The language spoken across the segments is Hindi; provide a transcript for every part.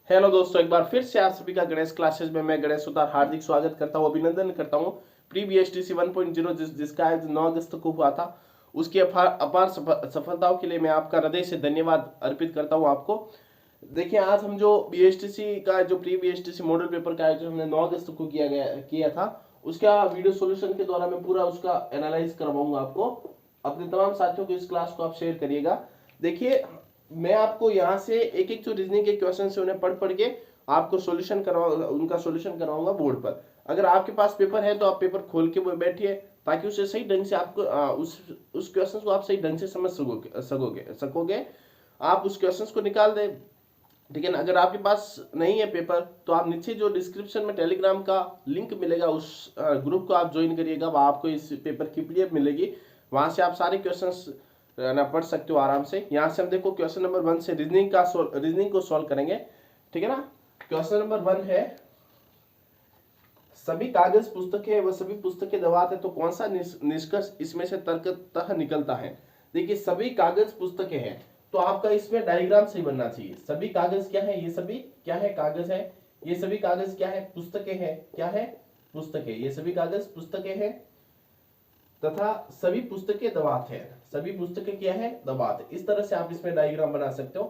हेलो दोस्तों, एक बार फिर से आप सभी का गणेश क्लासेस में मैं गणेश सुतार हार्दिक स्वागत करता हूं, अभिनंदन करता हूं। प्री बीएसटीसी 1.0 जिसका आज 9 अगस्त को हुआ था, उसकी अपार सफलताओं के लिए मैं आपका हृदय से धन्यवाद अर्पित करता हूं आपको। देखिए, आज हम जो बीएसटीसी का जो प्री बीएसटीसी मॉडल पेपर का आयोजन हमने 9 अगस्त को किया था, उसका वीडियो सॉल्यूशन के द्वारा मैं पूरा उसका एनालाइज करवाऊंगा आपको। अपने तमाम साथियों को इस क्लास को आप शेयर करिएगा। देखिए, मैं आपको यहाँ से एक एक जो रीजनिंग के क्वेश्चन है उन्हें पढ़ पढ़ के आपको सॉल्यूशन करवाऊंगा, उनका सॉल्यूशन करवाऊंगा बोर्ड पर। अगर आपके पास पेपर है तो आप पेपर खोल के बैठिए, ताकि उसे सही ढंग से आपको उस क्वेश्चन को आप सही ढंग से समझ सकोगे। आप उस क्वेश्चन को निकाल दें। ठीक है ना। अगर आपके पास नहीं है पेपर तो आप नीचे जो डिस्क्रिप्शन में टेलीग्राम का लिंक मिलेगा, उस ग्रुप को आप ज्वाइन करिएगा, वहाँ आपको इस पेपर की पीडीएफ मिलेगी। वहां से आप सारे क्वेश्चंस ना पढ़ सकते हो आराम से। यहाँ से हम देखो क्वेश्चन नंबर 1 से रीजनिंग को सॉल्व करेंगे। ठीक है ना। क्वेश्चन नंबर 1 है, सभी कागज पुस्तकें व सभी पुस्तकें दवात है तो कौन सा निष्कर्ष इसमें से तर्कतः निकलता है। देखिए, सभी कागज पुस्तकें हैं तो आपका इसमें डायग्राम सही बनना चाहिए। सभी कागज क्या है, ये सभी क्या है, कागज है। ये सभी कागज क्या है, पुस्तकें हैं। क्या है, पुस्तकें। ये सभी कागज पुस्तकें हैं तथा सभी पुस्तकें दवात है। सभी पुस्तकें क्या है, दवात है। इस तरह से आप इसमें डायग्राम बना सकते हो।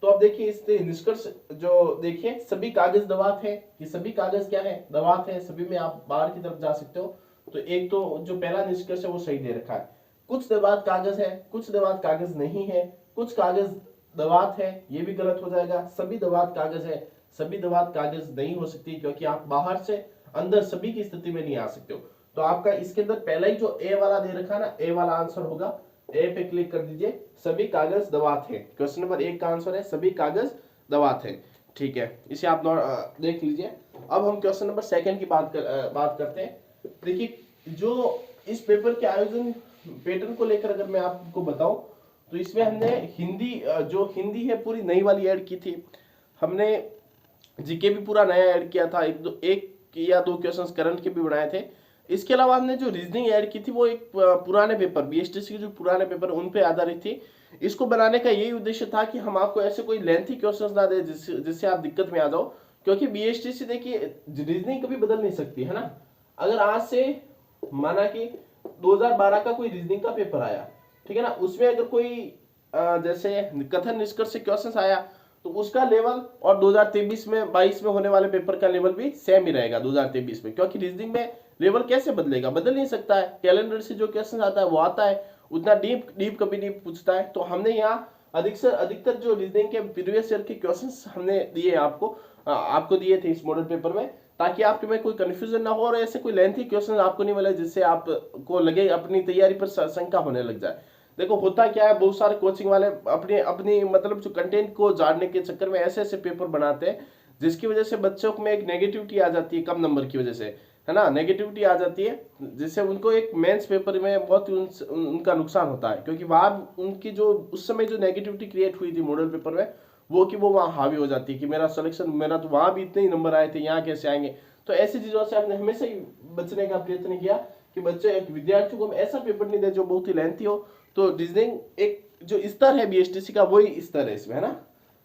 तो अब देखिए, इससे निष्कर्ष जो देखिए, सभी कागज दवात है। ये सभी कागज क्या है, दवात है। सभी में आप बाहर की तरफ जा सकते हो। तो एक तो जो पहला निष्कर्ष है वो सही दे रखा है। कुछ दवात कागज है, कुछ दवात कागज नहीं है, कुछ कागज दवात है, ये भी गलत हो जाएगा। सभी दवात कागज है, सभी दवात कागज नहीं हो सकती, क्योंकि आप बाहर से अंदर सभी की स्थिति में नहीं आ सकते हो। तो आपका इसके अंदर पहला ही जो ए वाला दे रखा ना, ए वाला आंसर होगा। ए पे क्लिक कर दीजिए, सभी कागज दवात है। क्वेश्चन नंबर 1 का आंसर है सभी कागज दवात है। ठीक है, इसे आप देख लीजिए। अब हम क्वेश्चन नंबर 2 की बात करते हैं। देखिए, जो इस पेपर के आयोजन पैटर्न को लेकर अगर मैं आपको बताऊं तो इसमें हमने हिंदी, जो हिंदी है पूरी नई वाली ऐड की थी। हमने जीके भी पूरा नया ऐड किया था। एक या दो क्वेश्चंस करंट के भी बनाए थे। इसके अलावा हमने जो रीजनिंग ऐड की थी वो एक पुराने पेपर, बीएसटीसी के जो पुराने पेपर उन पे आधारित थी। इसको बनाने का यही उद्देश्य था कि हम आपको ऐसे कोई लेंथी क्वेश्चंस ना दे जिससे आप दिक्कत में आ जाओ। क्योंकि बीएसटीसी देखिए, रीजनिंग कभी बदल नहीं सकती है ना। अगर आज से माना कि 2012 का कोई रीजनिंग का पेपर आया, ठीक है ना, उसमें अगर कोई जैसे कथन निष्कर्ष से क्वेश्चन आया तो उसका लेवल और 2023 में 22 में होने वाले पेपर का लेवल भी सेम ही रहेगा 2023 में। क्योंकि रीजनिंग में लेवल कैसे बदलेगा, बदल नहीं सकता है। कैलेंडर से जो क्वेश्चन आता है वो आता है, उतना डीप डीप कभी नहीं पूछता है। तो हमने यहाँ अधिकतर जो रीजनिंग के प्रीवियस ईयर के क्वेश्चंस हमने दिए आपको दिए थे इस मॉडल पेपर में, ताकि आपके में कोई कंफ्यूजन ना हो और ऐसे कोई लेंथी क्वेश्चन आपको नहीं मिले जिससे आपको लगे अपनी तैयारी पर शंका होने लग जाए। देखो, होता क्या है, बहुत सारे कोचिंग वाले अपनी अपनी मतलब जो कंटेंट को जानने के चक्कर में ऐसे ऐसे पेपर बनाते हैं जिसकी वजह से बच्चों में एक नेगेटिविटी आ जाती है, कम नंबर की वजह से, है ना, नेगेटिविटी आ जाती है, जिससे उनको एक मेंस पेपर में बहुत उनका नुकसान होता है। क्योंकि वहां उनकी जो उस समय जो नेगेटिविटी क्रिएट हुई थी मॉडल पेपर में, वो वहां हावी हो जाती है कि मेरा तो वहां भी इतने ही नंबर आए थे, यहाँ कैसे आएंगे। तो ऐसी चीजों से हमने हमेशा ही बचने का प्रयत्न किया कि बच्चे विद्यार्थियों को हम ऐसा पेपर नहीं दे जो बहुत ही लेंथी हो। तो रीजनिंग एक जो स्तर है बीएसटीसी का, वही स्तर है इसमें, है ना,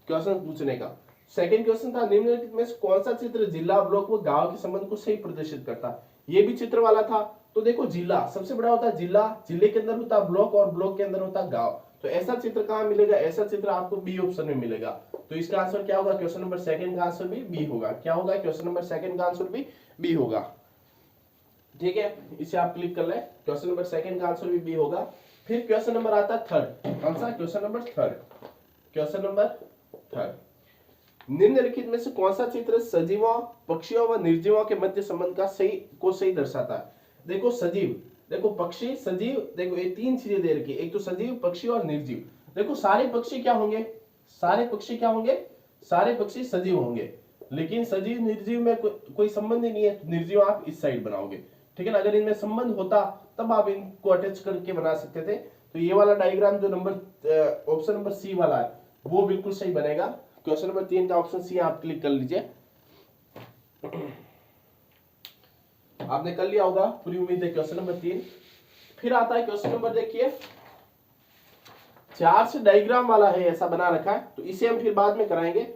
क्वेश्चन पूछने का। सेकंड क्वेश्चन था, निम्नलिखित में से कौन सा चित्र जिला, ब्लॉक व गांव के संबंध को सही प्रदर्शित करता है। ये भी चित्र वाला था। तो देखो, जिला सबसे बड़ा होता है, जिला, जिले के अंदर होता है ब्लॉक और ब्लॉक के अंदर होता है गांव। तो ऐसा चित्र कहां मिलेगा, ऐसा चित्र आपको बी ऑप्शन में मिलेगा। तो इसका आंसर क्या होगा, क्वेश्चन नंबर 2 का आंसर भी बी होगा। क्या होगा, क्वेश्चन नंबर 2 का आंसर भी बी होगा। ठीक है, इसे आप क्लिक कर ले, क्वेश्चन नंबर 2 का आंसर भी बी होगा। फिर क्वेश्चन नंबर आता है 3rd। कौन सा, question number 3rd। Question number 3rd, निम्नलिखित में से कौन सा चित्र सजीवों, पक्षियों व निर्जीवों के मध्य संबंध का सही दर्शाता है। देखो, सजीव, देखो पक्षी, सजीव, देखो ये 3 चीजें दे रखी है, एक तो सजीव, पक्षी और निर्जीव। देखो, सारे पक्षी क्या होंगे, सारे पक्षी क्या होंगे, सारे पक्षी सजीव होंगे। लेकिन सजीव निर्जीव में कोई संबंध ही नहीं है, तो निर्जीव आप इस साइड बनाओगे। ठीक है ना। अगर इनमें संबंध होता तब आप इनको अटैच करके बना सकते थे। तो ये वाला डायग्राम जो ऑप्शन नंबर सी वाला है वो बिल्कुल सही बनेगा। क्वेश्चन नंबर 3 का ऑप्शन सी आप क्लिक कर लीजिए। आपने कर लिया होगा, पूरी उम्मीद है। क्वेश्चन नंबर 3 फिर आता है क्वेश्चन नंबर, देखिए 4 से डायग्राम वाला है, ऐसा बना रखा है, तो इसे हम फिर बाद में कराएंगे।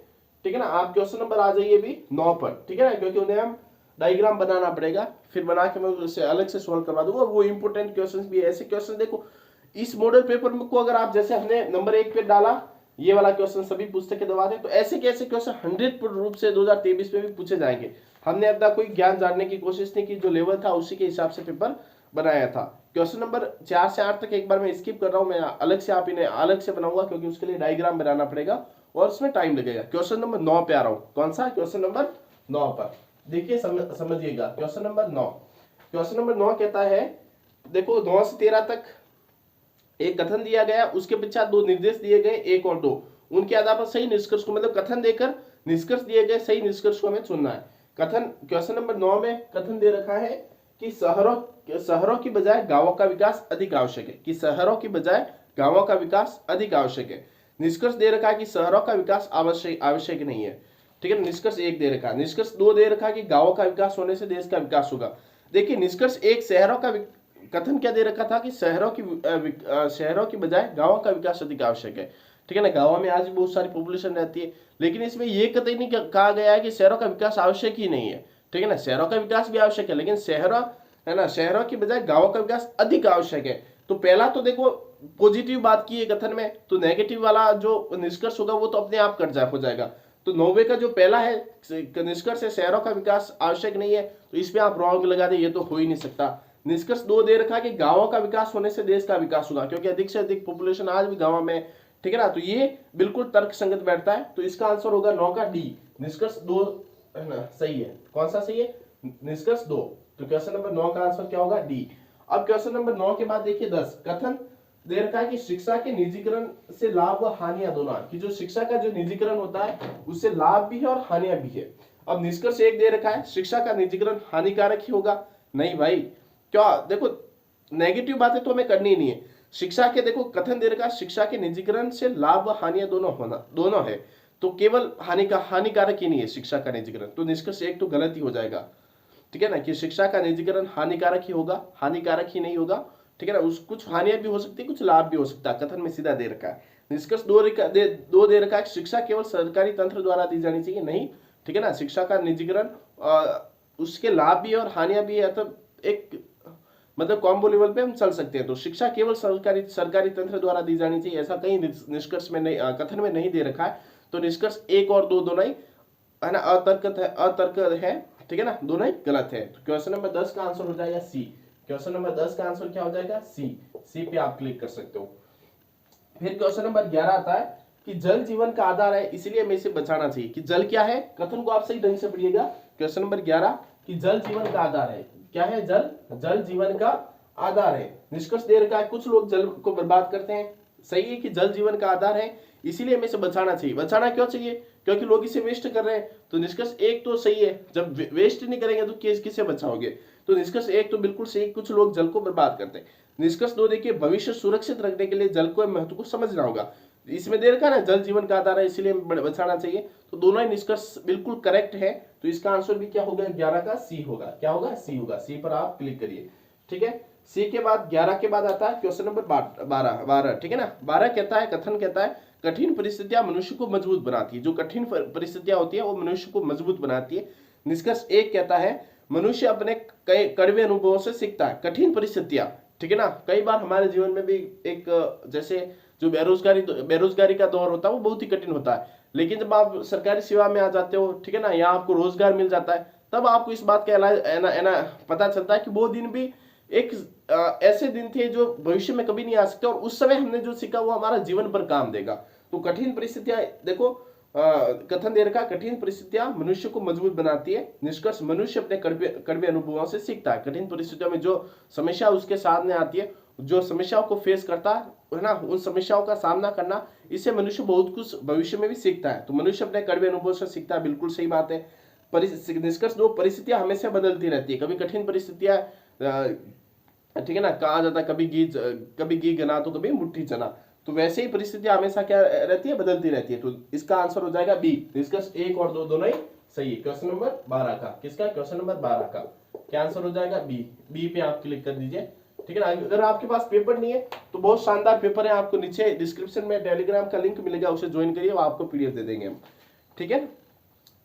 ठीक है ना। आप क्वेश्चन नंबर आ जाइए भी 9 पर, ठीक है ना, क्योंकि उन्हें हम डायग्राम बनाना पड़ेगा, फिर बना के मैं उसे अलग से सॉल्व करवा दूंगा। वो इंपोर्टेंट क्वेश्चंस भी है, ऐसे क्वेश्चन देखो इस मॉडल पेपर में को अगर आप जैसे हमने नंबर 1 पे डाला ये वाला क्वेश्चन सभी पुस्तकें दबा दे, तो ऐसे के ऐसे क्वेश्चन 100% रूप से 2023 में भी पूछे जाएंगे। हमने अपना कोई ज्ञान जानने की कोशिश नहीं की, जो लेवल था उसी के हिसाब से पेपर बनाया था। क्वेश्चन नंबर 4 से 8 तक एक बार मैं स्किप कर रहा हूं, मैं अलग से आप इन्हें अलग से बनाऊंगा क्योंकि उसके लिए डायग्राम बनाना पड़ेगा और उसमें टाइम लगेगा। क्वेश्चन नंबर 9 पे आ रहा हूं। कौन सा क्वेश्चन नंबर 9 पर देखिए, समझिएगा क्वेश्चन नंबर 9। क्वेश्चन नंबर 9 कहता है, देखो 9 से 13 तक एक कथन दिया गया, उसके पश्चात 2 निर्देश दिए गए, 1 और 2, उनके आधार पर सही निष्कर्ष को, मतलब कथन देकर निष्कर्ष दिए गए, सही निष्कर्ष को हमें चुनना है। कथन क्वेश्चन नंबर 9 में कथन दे रखा है कि शहरों की बजाय गांवों का विकास अधिक आवश्यक है, कि शहरों की बजाय गांवों का विकास अधिक आवश्यक है। निष्कर्ष दे रखा है कि शहरों का विकास आवश्यक नहीं है, ठीक है। निष्कर्ष 1 दे रखा है। निष्कर्ष 2 दे रखा है कि गांवों का विकास होने से देश का विकास होगा। देखिए निष्कर्ष 1 शहरों का कथन क्या दे रखा था कि शहरों की बजाय गांवों का विकास अधिक आवश्यक है, ठीक है ना। गांवों में आज भी बहुत सारी पॉपुलेशन रहती है, लेकिन इसमें यह कतई नहीं कहा गया है कि शहरों का विकास आवश्यक ही नहीं है, ठीक है ना। शहरों का विकास भी आवश्यक है, लेकिन शहरों की बजाय गांवों का विकास अधिक आवश्यक है। तो पहला तो देखो पॉजिटिव बात की है कथन में, तो नेगेटिव वाला जो निष्कर्ष होगा वो तो अपने आप हो जाएगा। तो 90 का जो पहला है निष्कर्ष है शहरों का विकास आवश्यक नहीं है, तो इसमें आप रॉन्ग लगा दे, ये तो हो ही नहीं सकता। निष्कर्ष 2 दे रखा है कि गांवों का विकास होने से देश का विकास होगा, क्योंकि अधिक से अधिक पॉपुलेशन आज भी गांव में, ठीक है ना। तो ये बिल्कुल तर्क संगत बैठता है, तो इसका आंसर होगा 9 का डी, निष्कर्ष 2 है ना, सही है। कौन सा सही है? निष्कर्ष 2। तो क्वेश्चन नंबर 9 का आंसर क्या होगा? डी। अब क्वेश्चन नंबर 9 के बाद देखिए 10, कथन दे रखा है कि शिक्षा के निजीकरण से लाभ व हानियां दोनों, कि जो शिक्षा का जो निजीकरण होता है उससे लाभ भी है और हानियां भी है। अब निष्कर्ष 1 दे रखा है, शिक्षा का निजीकरण हानिकारक ही होगा। नहीं भाई, क्या देखो नेगेटिव बातें तो हमें करनी ही नहीं है। शिक्षा के देखो कथन दे रखा है, शिक्षा के निजीकरण से लाभ व हानियां दोनों है, तो केवल हानिकारक ही नहीं है शिक्षा का निजीकरण, तो निष्कर्ष 1 तो गलत ही हो जाएगा, ठीक है ना, कि शिक्षा का निजीकरण हानिकारक ही होगा, हानिकारक ही नहीं होगा, ठीक है ना। उस कुछ हानियां भी हो सकती है, कुछ लाभ भी हो सकता है, कथन में सीधा दे रखा है। निष्कर्ष 2 दे रखा है, शिक्षा केवल सरकारी तंत्र द्वारा दी जानी चाहिए। नहीं, ठीक है ना, शिक्षा का निजीकरण उसके लाभ भी है और हानियां भी है, तो एक मतलब कॉम्बो लेवल पे हम चल सकते हैं। तो शिक्षा केवल सरकारी तंत्र द्वारा दी जानी चाहिए, ऐसा कहीं निष्कर्ष में नहीं, कथन में नहीं दे रखा है। तो निष्कर्ष 1 और 2 दोनों ही है ना अतर्क है, ठीक है ना, दोनों ही गलत है। तो क्वेश्चन नंबर 10 का आंसर हो जाएगा सी। क्वेश्चन नंबर 10 का आंसर क्या हो जाएगा? सी पे आप क्लिक कर सकते हो। फिर क्वेश्चन नंबर 11 आता है कि जल जीवन का आधार है, इसलिए हमें इसे बचाना चाहिए। कि जल क्या है, कथन को आप सही ढंग से पढ़िएगा। क्वेश्चन नंबर 11 कि जल जीवन का आधार है। क्या है? जल जीवन का आधार है। निष्कर्ष दे रखा है, कुछ लोग जल को बर्बाद करते हैं। सही है कि जल जीवन का आधार है, इसीलिए हमें इसे बचाना चाहिए। बचाना क्यों चाहिए? क्योंकि लोग इसे वेस्ट कर रहे हैं। तो निष्कर्ष 1 तो सही है, जब वेस्ट नहीं करेंगे तो किसे बचाओगे? तो निष्कर्ष 1 तो बिल्कुल सही, कुछ लोग जल को बर्बाद करते हैं। निष्कर्ष 2 देखिए, भविष्य सुरक्षित रखने के लिए जल को महत्व को समझना होगा। इसमें दे रखा है ना, जल जीवन का आधार है इसलिए बचाना चाहिए। तो दोनों ही निष्कर्ष बिल्कुल करेक्ट है। तो इसका आंसर भी क्या होगा? 11 का सी होगा। क्या होगा? सी होगा। सी पर आप क्लिक करिए, ठीक है। सी के बाद 11 के बाद आता है क्वेश्चन नंबर 12, ठीक है ना। 12 कहता है, कथन कहता है, कठिन परिस्थितियां मनुष्य को मजबूत बनाती है। जो कठिन परिस्थितियां होती है वो मनुष्य को मजबूत बनाती है। निष्कर्ष 1 कहता है, मनुष्य अपने कई कड़वे अनुभवों से सीखता है। कठिन परिस्थितियां, ठीक है ना, कई बार हमारे जीवन में भी एक जैसे जो बेरोजगारी का दौर होता है वो बहुत ही कठिन होता है, लेकिन जब आप सरकारी सेवा में आ जाते हो, ठीक है ना, यहाँ आपको रोजगार मिल जाता है, तब आपको इस बात का पता चलता है कि वो दिन भी एक ऐसे दिन थे जो भविष्य में कभी नहीं आ सकते, और उस समय हमने जो सीखा वो हमारा जीवन पर काम देगा। तो कठिन परिस्थितियां देखो, कथन दे रखा, कठिन परिस्थितियां मनुष्य को मजबूत बनाती है। निष्कर्ष, मनुष्य अपने कड़वे अनुभवों से सीखता है। कठिन परिस्थितियों में जो समस्या उसके सामने आती है, जो समस्याओं को फेस करता है ना, उन समस्याओं का सामना करना, इससे मनुष्य बहुत कुछ भविष्य में भी सीखता है। तो मनुष्य अपने कड़वे अनुभव से सीखता है, बिल्कुल सही बात है। निष्कर्ष 2, परिस्थितियां हमेशा बदलती रहती है। कभी कठिन परिस्थितियां, ठीक है ना, कहा जाता है कभी घी गना तो कभी मुट्ठी चना, तो वैसे ही परिस्थितियां हमेशा क्या रहती है? बदलती रहती है। तो इसका आंसर हो जाएगा बी। निष्कर्ष 1 और 2 दोनों ही सही है। क्वेश्चन नंबर 12 का, किसका? क्वेश्चन नंबर 12 का क्या आंसर हो जाएगा? बी पे आप क्लिक कर दीजिए, ठीक है ना। अगर आपके पास पेपर नहीं है तो बहुत शानदार पेपर है, आपको नीचे डिस्क्रिप्शन में टेलीग्राम का लिंक मिलेगा, उसे ज्वाइन करिए, आपको पीडीएफ दे देंगे हम, ठीक है।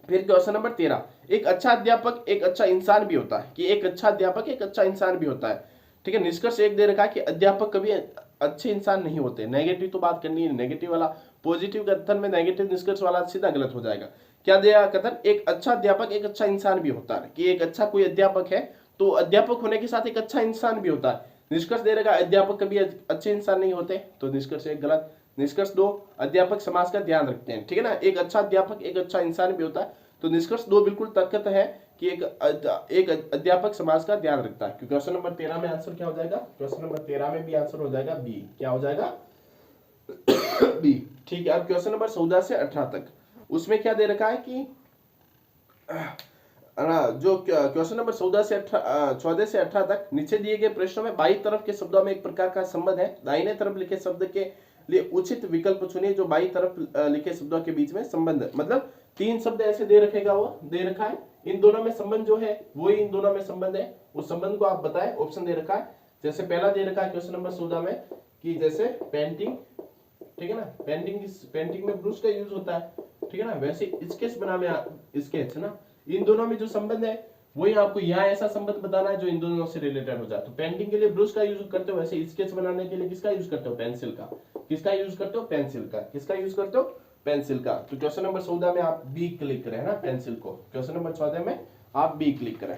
फिर क्वेश्चन नंबर 13, एक अच्छा अध्यापक एक अच्छा इंसान भी होता है, कि एक अच्छा अध्यापक एक अच्छा इंसान भी होता है। ठीक है, निष्कर्ष एक दे रखा है कि अध्यापक कभी अच्छे इंसान नहीं होते। नेगेटिव तो बात करनी है, नेगेटिव वाला, पॉजिटिव कथन में नेगेटिव निष्कर्ष वाला सीधा गलत हो जाएगा। क्या दिया कथन, एक अच्छा अध्यापक एक अच्छा इंसान भी होता है, कि एक अच्छा कोई अध्यापक है तो अध्यापक होने के साथ एक अच्छा इंसान भी होता है। निष्कर्ष दे रखा अध्यापक कभी अच्छे इंसान नहीं होते, तो निष्कर्ष एक गलत। निष्कर्ष 2, अध्यापक समाज का ध्यान रखते हैं। ठीक है ना, एक अच्छा अध्यापक एक अच्छा इंसान भी होता है, तो निष्कर्ष 2 बिल्कुल तर्कत है कि एक अध्यापक समाज का ध्यान रखता है। क्योंकि क्वेश्चन नंबर 13 में आंसर क्या हो जाएगा, क्वेश्चन नंबर 13 में भी आंसर हो जाएगा बी। क्या हो जाएगा, बी। ठीक है, अब क्वेश्चन नंबर 14 से 18 तक, उसमें क्या दे रखा है कि जो क्वेश्चन नंबर 14 से 18 तक नीचे दिए गए प्रश्नों में बाई तरफ के शब्दों में एक प्रकार का संबंध है। दाहिने तरफ लिखे शब्द के लिए उचित विकल्प चुनिए जो बाई तरफ लिखे शब्दों के बीच में संबंध है। मतलब 3 शब्द ऐसे दे रखेगा, वो दे रखा है, इन दोनों में संबंध जो है वो इन दोनों में संबंध है, उस संबंध को आप बताएं। ऑप्शन दे रखा है, जैसे पहला दे रखा है क्वेश्चन नंबर 14 में कि जैसे पेंटिंग, ठीक है ना, पेंटिंग में ब्रश का यूज होता है, ठीक है ना, वैसे स्केच बनाने स्केच है ना, इन दोनों में जो संबंध है वही आपको यहाँ ऐसा संबंध बताना है जो इन दोनों से रिलेटेड हो जाए। तो पेंटिंग के लिए ब्रश का यूज करते हो, वैसे स्केच बनाने के लिए किसका यूज करते हो, पेंसिल का। किसका यूज करते हो, पेंसिल का। किसका यूज करते हो, पेंसिल का। तो क्वेश्चन नंबर 14 में आप बी क्लिक करें ना, पेंसिल को। क्वेश्चन नंबर 14 में आप बी क्लिक करें।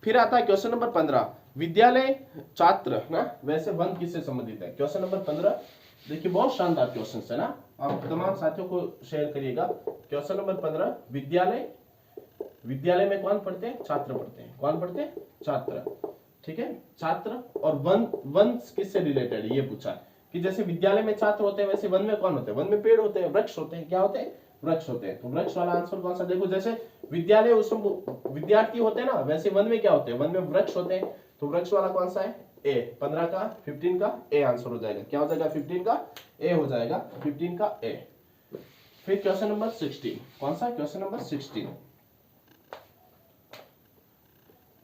फिर आता है क्वेश्चन नंबर 15, विद्यालय छात्र ना, वैसे वन किससे संबंधित है। क्वेश्चन नंबर 15 देखिए, बहुत शानदार क्वेश्चन है ना, आप तमाम साथियों को शेयर करिएगा। क्वेश्चन नंबर 15, विद्यालय में कौन पढ़ते हैं, छात्र पढ़ते हैं। कौन पढ़ते हैं, छात्र। ठीक है, छात्र और वन किससे रिलेटेड है ये पूछा कि जैसे विद्यालय में छात्र होते हैं वैसे वन में कौन होते हैं, वन में पेड़ होते हैं, वृक्ष होते हैं। क्या होते हैं, वृक्ष होते हैं। तो वृक्ष वाला आंसर कौन सा, देखो जैसे विद्यालय उसमें विद्यार्थी होते हैं ना, वैसे वन में क्या होते हैं, वन में वृक्ष होते हैं। तो वृक्ष वाला कौन सा है, ए। 15 का ए आंसर हो जाएगा। क्या हो जाएगा, 15 का ए हो जाएगा, 15 का ए। फिर क्वेश्चन नंबर 16, कौन सा, question number 16,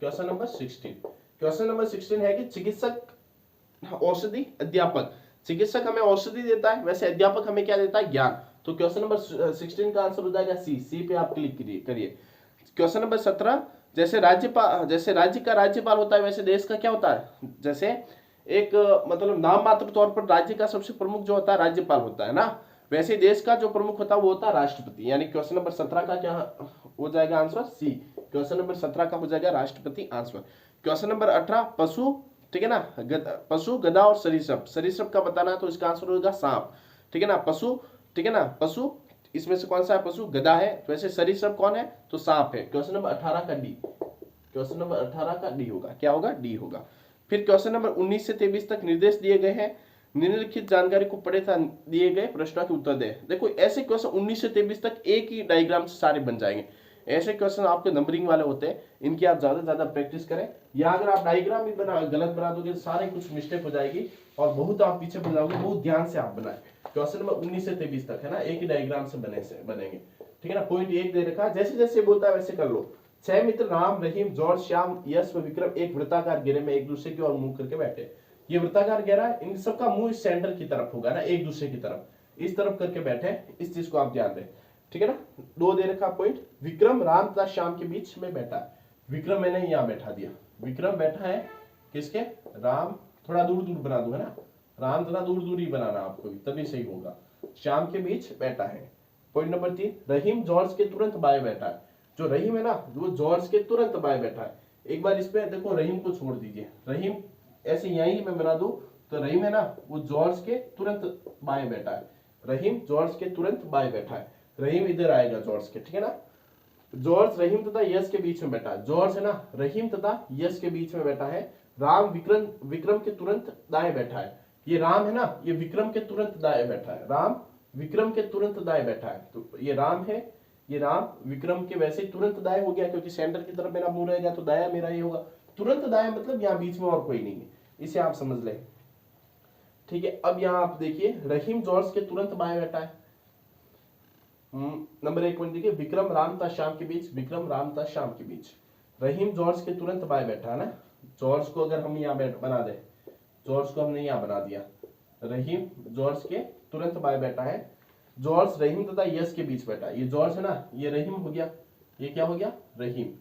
question number 16। Question number 16 है कि चिकित्सक औषधि अध्यापक, चिकित्सक हमें औषधि देता है, वैसे अध्यापक हमें क्या देता है, ज्ञान। तो क्वेश्चन नंबर 16 का आंसर हो जाएगा सी। सी पे आप क्लिक करिए। क्वेश्चन नंबर 17, जैसे राज्य का राज्यपाल होता है वैसे देश का क्या होता है, जैसे एक मतलब नाम मात्र तौर पर राज्य का सबसे प्रमुख जो होता है राज्यपाल होता है ना, वैसे देश का जो प्रमुख होता है वो होता है राष्ट्रपति। यानी क्वेश्चन नंबर 17 का क्या हो जाएगा आंसर, सी। क्वेश्चन नंबर 17 का हो जाएगा राष्ट्रपति आंसर। क्वेश्चन नंबर 18, पशु, ठीक है ना, पशु, गधा और सरीसृप। सरीसृप का बताना है तो इसका आंसर होगा सांप। ठीक है ना, पशु, ठीक है ना, पशु इसमें से कौन सा है, पशु गधा है, तो वैसे सरीसृप कौन है, तो सांप है। क्वेश्चन नंबर 18 का डी, क्वेश्चन नंबर 18 का डी होगा। क्या होगा, डी होगा। फिर क्वेश्चन नंबर 19 से 23 तक निर्देश दिए गए हैं, निम्नलिखित जानकारी को पढ़े था दिए गए प्रश्नों के उत्तर दे। देखो ऐसे क्वेश्चन 19 से 23 तक एक ही डायग्राम से सारे बन जाएंगे। ऐसे क्वेश्चन आपके नंबरिंग वाले होते हैं, इनकी आप ज्यादा से ज्यादा प्रैक्टिस करें। या अगर आप डायग्राम भी गलत बना दोगे तो सारे कुछ मिस्टेक हो जाएगी और बहुत आप पीछे पड़ जाओगे। बहुत ध्यान से आप बनाए। क्वेश्चन नंबर 19 से 23 तक है ना, एक ही डायग्राम से बनेंगे। ठीक है ना, पॉइंट 1 दे रखा, जैसे जैसे बोलता है वैसे कर लो। 6 मित्र राम, रहीम, जॉर्ज, श्याम, यश व विक्रम एक वृत्ताकार घेरे में एक दूसरे की ओर मुंह करके बैठे। ये वृत्ताकार घेरा है, इन सबका मुंह इस सेंटर की तरफ होगा ना, एक दूसरे की तरफ, इस तरफ करके बैठे। इस चीज को आप ध्यान दें। ठीक है ना, 2 दे रखा पॉइंट। विक्रम राम तथा श्याम के बीच में बैठा है। विक्रम मैंने यहां बैठा दिया, विक्रम बैठा है किसके, राम, थोड़ा दूर दूर बना दूंगा ना, राम थोड़ा दूर दूर ही बनाना आपको भी, तभी सही होगा। श्याम के बीच बैठा है। पॉइंट नंबर 3, रहीम जॉर्ज के तुरंत बाएं बैठा है। जो रहीम है ना, वो जॉर्ज के तुरंत बाएं बैठा है। एक बार इस पे देखो, रहीम को छोड़ दीजिए, रहीम ऐसे यहीं मैं बना दूं तो रहीम है ना, वो जॉर्ज के तुरंत बाएं बैठा है। रहीम जॉर्ज के तुरंत बाएं बैठा है, रहीम इधर आएगा जॉर्ज के, ठीक है ना। जॉर्ज रहीम तथा यश के बीच में बैठा है। जॉर्ज है ना, रहीम तथा यश के बीच में बैठा है। राम विक्रम के तुरंत दाएं बैठा है। ये राम है ना, ये विक्रम के तुरंत दाएं बैठा है। राम विक्रम के तुरंत दाएं बैठा है। तो ये राम है, ये राम विक्रम के वैसे ही तुरंत दाएं हो गया, क्योंकि सेंटर की तरफ मेरा मुंह रहेगा तो दाया मेरा ये होगा। तुरंत दाएं मतलब यहाँ बीच में और कोई नहीं है, इसे आप समझ लें। ठीक है, अब यहाँ आप देखिए, रहीम जॉर्ज के तुरंत बाएं बैठा है। नंबर 1 पॉइंट देखिए, विक्रम राम तथा श्याम के बीच, विक्रम राम तथा श्याम के बीच। रहीम जॉर्ज के तुरंत बाएं बैठा है ना। जॉर्ज को अगर हम यहाँ बना दे, जॉर्ज को हमने यहाँ बना दिया, रहीम जॉर्ज के तुरंत बाएं बैठा है। जॉर्ज रहीम तथा यस के बीच बैठा। ये जॉर्ज है ना, ये रहीम हो गया, ये क्या हो गया, रहीम।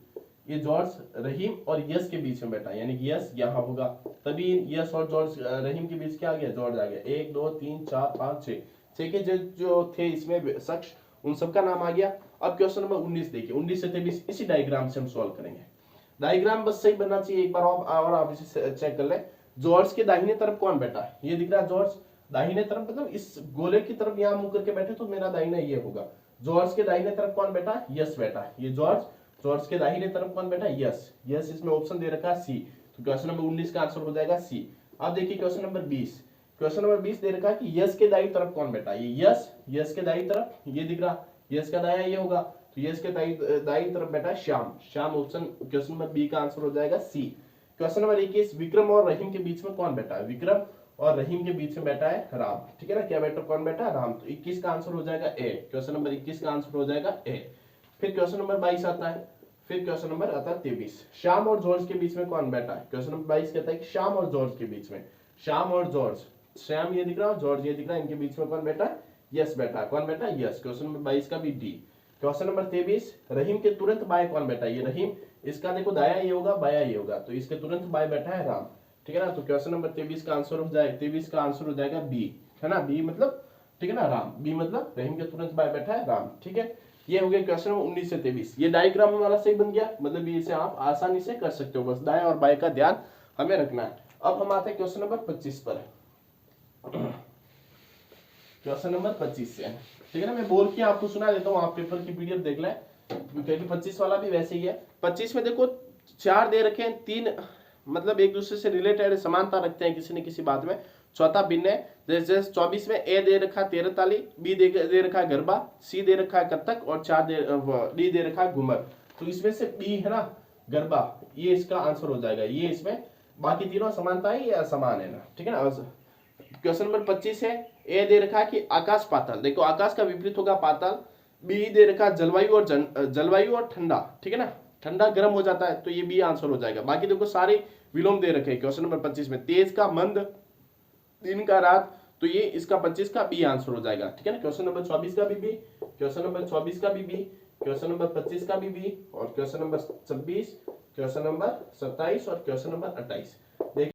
ये जॉर्ज रहीम और यस के बीच में बैठा, यानी कि यस यहाँ होगा, तभी यस और जॉर्ज रहीम के बीच क्या आ गया, जॉर्ज आ गया। 1 2 3 4 5 6, 6 के जो थे इसमें शख्स, उन सबका नाम आ गया। अब क्वेश्चन नंबर 19 देखिए, 19 से 23 इसी डायग्राम से हम सॉल्व करेंगे। डायग्राम बस सही बनना चाहिए, एक बार और आप इसे चेक कर ले। जॉर्ज के दाहिने तरफ कौन बैठा है, ये दिख रहा है जॉर्ज दाहिने तरफ, मतलब इस गोले की तरफ यहाँ मुंह करके बैठे तो मेरा दाहिना ये होगा। जॉर्ज के दाहिने तरफ कौन बैठा, यस बैठा है, ये जॉर्ज। जॉर्ज के दाहिने तरफ कौन बैठा, यस। यस इसमें ऑप्शन दे रखा है सी, तो क्वेश्चन नंबर 19 का आंसर हो जाएगा सी। अब देखिए क्वेश्चन नंबर 20, क्वेश्चन नंबर 20 दे रखा है कि यस के दाई तरफ कौन बैठा, ये यस, यस के दाई तरफ ये दिख रहा, यस का दाया ये होगा, तो यस के दाई तरफ बैठा है Shyam. Shyam option question number B का आंसर हो जाएगा सी। क्वेश्चन नंबर 21, विक्रम और रहीम के बीच में कौन बैठा है, विक्रम और रहीम के बीच में बैठा है राम, ठीक है ना, क्या बैठा, कौन बैठा है, राम। तो 21 का आंसर हो जाएगा ए, क्वेश्चन नंबर 21 का आंसर हो जाएगा ए। फिर क्वेश्चन नंबर 22 आता है, फिर क्वेश्चन नंबर आता है 23, श्याम और जॉर्ज के बीच में कौन बैठा है। क्वेश्चन नंबर 22 कहता है कि श्याम और जॉर्ज के बीच में, श्याम और जॉर्ज, श्याम ये दिख रहा है, जॉर्ज ये दिख रहा है, इनके बीच में कौन बैठा है, यस बैठा है, कौन बैठा है, यस। क्वेश्चन नंबर 22 का भी डी। क्वेश्चन नंबर 23, रहीम के तुरंत बाएं कौन बैठा है, ये रहीम, इसका देखो दाया ये होगा, बाया ये होगा, तो इसके तुरंत बाएं बैठा है राम, ठीक है ना। तो क्वेश्चन नंबर 23 का आंसर हो जाएगा, 23 का आंसर हो जाएगा बी, है ना, बी मतलब, ठीक है ना, राम, बी मतलब रहीम के तुरंत बाएं बैठा है राम, ठीक है। ये हो गया क्वेश्चन नंबर 19 से 23। ये डायग्राम हमारा सही बन गया, मतलब इसे आप आसानी से कर सकते हो, बस दाएं और बाएं का ध्यान हमें रखना है। अब हम आते हैं क्वेश्चन नंबर 25 पर, क्वेश्चन नंबर 25 से, ठीक है ना, मैं बोल के आपको सुना देता हूँ, आप पेपर की पीडीएफ देख लें, क्योंकि 25 वाला भी वैसे ही है। 25 में देखो 4 दे रखे हैं, 3 मतलब एक दूसरे से रिलेटेड समानता रखते हैं किसी न किसी बात में, चौथा भिन्न है। जैसे 24 में ए दे रखा है 13 ताली, बी दे रखा है गरबा, सी दे रखा है कत्थक और डी दे रखा है घूमर। तो इसमें से बी है ना गरबा, ये इसका आंसर हो जाएगा, ये इसमें बाकी तीनों समानता है, ये असमान है ना, ठीक है ना। क्वेश्चन नंबर 25 है, ए दे रखा है कि आकाश पाताल, देखो आकाश का विपरीत होगा पाताल। बी दे रखा है जलवायु और ठंडा, ठीक है ना, ठंडा गर्म हो जाता है, तो ये बी आंसर हो जाएगा। बाकी देखो सारे विलोम दे रखे हैं क्वेश्चन नंबर 25 में, तेज का मंद, दिन का रात, तो ये इसका 25 का बी आंसर हो जाएगा, ठीक है ना। क्वेश्चन नंबर 24 का भी बी, क्वेश्चन नंबर 24 का भी बी, क्वेश्चन नंबर 25 का भी बी, और क्वेश्चन नंबर 26, क्वेश्चन नंबर 27 और क्वेश्चन नंबर 28।